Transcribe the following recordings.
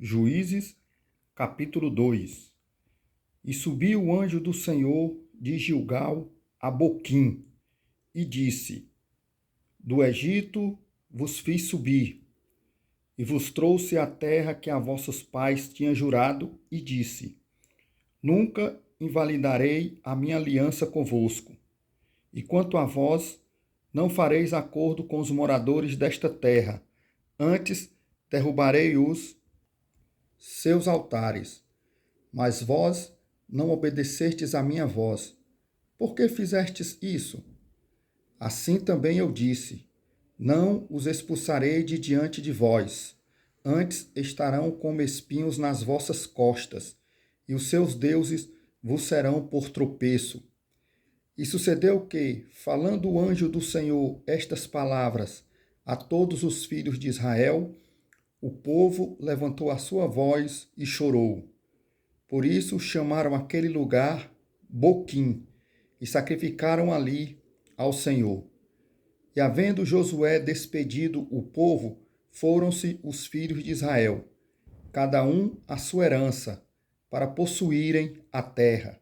Juízes, capítulo 2. E subiu o anjo do Senhor de Gilgal a Boquim, e disse: Do Egito vos fiz subir, e vos trouxe à terra que a vossos pais tinha jurado, e disse: Nunca invalidarei a minha aliança convosco. E quanto a vós, não fareis acordo com os moradores desta terra, antes derrubarei os seus altares. Mas vós não obedecestes à minha voz. Por que fizestes isso? Assim também eu disse: Não os expulsarei de diante de vós. Antes estarão como espinhos nas vossas costas, e os seus deuses vos serão por tropeço. E sucedeu que, falando o anjo do Senhor estas palavras a todos os filhos de Israel, o povo levantou a sua voz e chorou. Por isso chamaram aquele lugar Boquim e sacrificaram ali ao Senhor. E havendo Josué despedido o povo, foram-se os filhos de Israel, cada um à sua herança, para possuírem a terra.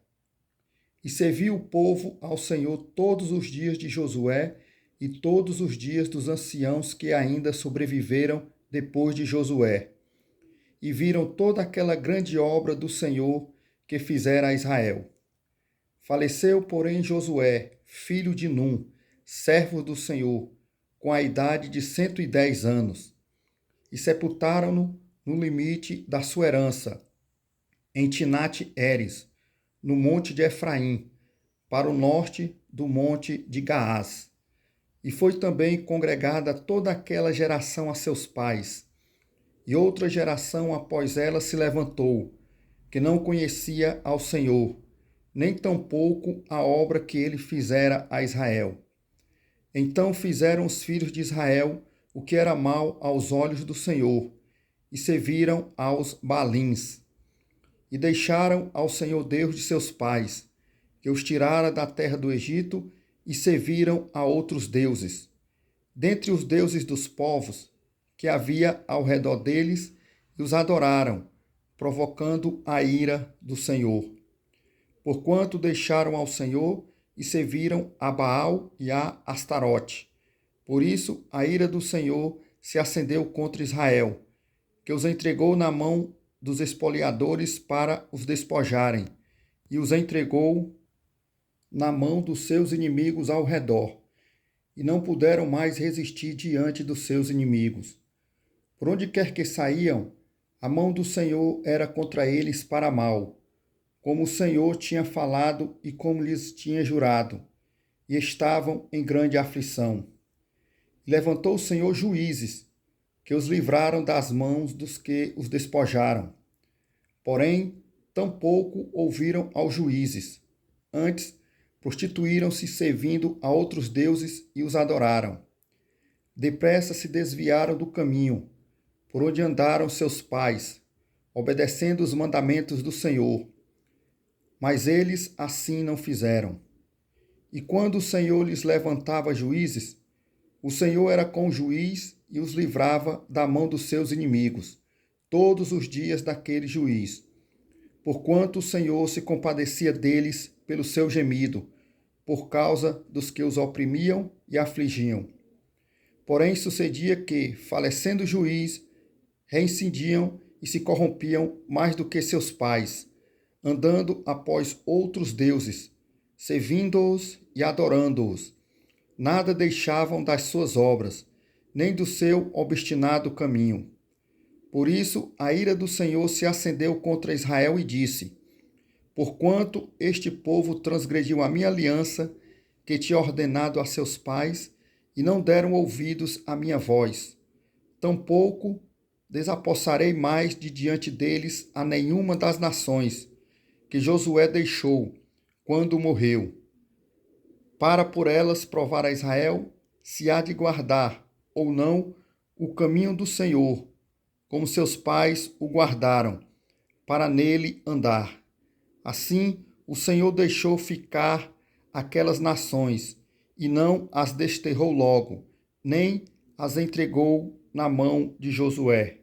E serviu o povo ao Senhor todos os dias de Josué e todos os dias dos anciãos que ainda sobreviveram depois de Josué. E viram toda aquela grande obra do Senhor que fizera a Israel. Faleceu, porém, Josué, filho de Num, servo do Senhor, com a idade de 110 anos, e sepultaram-no no limite da sua herança, em Tinate-Heres, no monte de Efraim, para o norte do monte de Gaás. E foi também congregada toda aquela geração a seus pais. E outra geração após ela se levantou, que não conhecia ao Senhor, nem tampouco a obra que ele fizera a Israel. Então fizeram os filhos de Israel o que era mal aos olhos do Senhor, e serviram aos Baalins, e deixaram ao Senhor Deus de seus pais, que os tirara da terra do Egito, e serviram a outros deuses, dentre os deuses dos povos que havia ao redor deles, e os adoraram, provocando a ira do Senhor. Porquanto deixaram ao Senhor e serviram a Baal e a Astarote. Por isso a ira do Senhor se acendeu contra Israel, que os entregou na mão dos espoliadores para os despojarem, e os entregou na mão dos seus inimigos ao redor, e não puderam mais resistir diante dos seus inimigos. Por onde quer que saíam, a mão do Senhor era contra eles para mal, como o Senhor tinha falado e como lhes tinha jurado, e estavam em grande aflição. E levantou o Senhor juízes, que os livraram das mãos dos que os despojaram. Porém, tampouco ouviram aos juízes. Antes, prostituíram-se servindo a outros deuses e os adoraram. Depressa se desviaram do caminho, por onde andaram seus pais, obedecendo os mandamentos do Senhor. Mas eles assim não fizeram. E quando o Senhor lhes levantava juízes, o Senhor era com o juiz e os livrava da mão dos seus inimigos, todos os dias daquele juiz. Porquanto o Senhor se compadecia deles pelo seu gemido, por causa dos que os oprimiam e afligiam. Porém sucedia que, falecendo o juiz, reincindiam e se corrompiam mais do que seus pais, andando após outros deuses, servindo-os e adorando-os. Nada deixavam das suas obras, nem do seu obstinado caminho. Por isso a ira do Senhor se acendeu contra Israel e disse: Porquanto este povo transgrediu a minha aliança, que tinha ordenado a seus pais, e não deram ouvidos à minha voz, tampouco desapossarei mais de diante deles a nenhuma das nações que Josué deixou quando morreu, para por elas provar a Israel se há de guardar ou não o caminho do Senhor, como seus pais o guardaram, para nele andar. Assim, o Senhor deixou ficar aquelas nações, e não as desterrou logo, nem as entregou na mão de Josué.